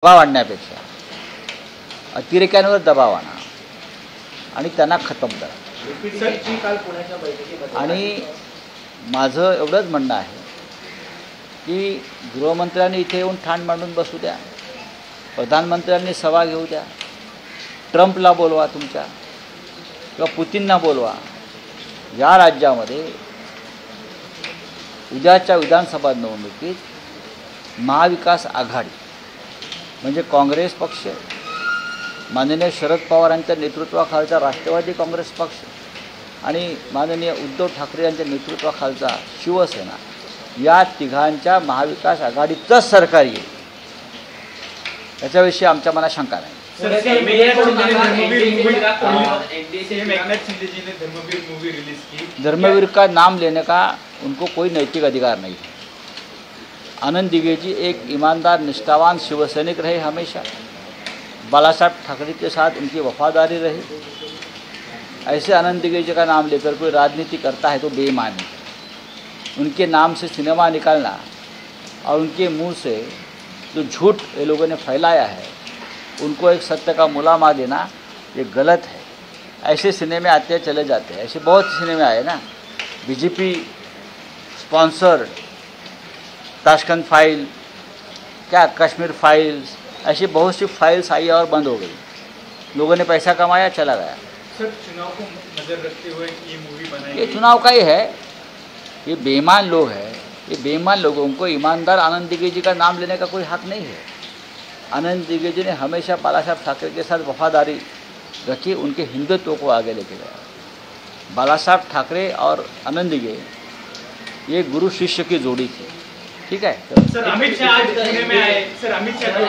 दबाव आणण्यापेक्षा अतिरेक्यांवर दबाव आणा आणि त्यांना खतम करा। आणि माझं एवढंच म्हणणं आहे की गृहमंत्र्यांनी इथे येऊन ठाण मांडून बसू द्या, प्रधानमंत्र्यांनी सभा घेऊ द्या, ट्रम्पला बोलवा तुमच्या किंवा पुतीनना बोलवा। या राज्यामध्ये उद्याच्या विधानसभा निवडणुकीत महाविकास आघाडी म्हणजे काँग्रेस पक्ष, माननीय शरद पवारांच्या नेतृत्वाखालचा राष्ट्रवादी काँग्रेस पक्ष आणि माननीय उद्धव ठाकरे यांच्या नेतृत्वाखालचा शिवसेना, या तिघांच्या महाविकास आघाडीचंच सरकार येईल याच्याविषयी आमच्या मनात शंका नाही। धर्मवीर का नाम लेने का उनको कोई नैतिक अधिकार नहीं है। आनंद दिघे जी एक ईमानदार निष्ठावान शिवसैनिक रहे, हमेशा बाला साहब ठाकरे के साथ उनकी वफादारी रही। ऐसे आनंद दिघे जी का नाम लेकर कोई राजनीति करता है तो बेईमान है। उनके नाम से सिनेमा निकालना और उनके मुंह से जो झूठ ये लोगों ने फैलाया है उनको एक सत्य का मुलामा देना ये गलत है। ऐसे सिनेमे आते चले जाते हैं, ऐसे बहुत सिनेमे आए ना, बीजेपी स्पॉन्सर्ड ताशकंद फाइल, क्या कश्मीर फाइल्स, ऐसी बहुत सी फाइल्स आई और बंद हो गई। लोगों ने पैसा कमाया, चला गया। सर, चुनाव को नजर रखते हुए ये मूवी बनाई, ये चुनाव का ही है। ये बेईमान लोग हैं, ये बेईमान लोगों को ईमानदार आनंद दिघे जी का नाम लेने का कोई हक नहीं है। आनंद दिघे जी ने हमेशा बाला साहब ठाकरे के साथ वफादारी रखी, उनके हिंदुत्व को आगे लेके गया। बाला साहब ठाकरे और आनंद दिघे ये गुरु शिष्य की जोड़ी थी, ठीक है। सर, अमित शाह आज पुणे में आए। सर, अमित शाह को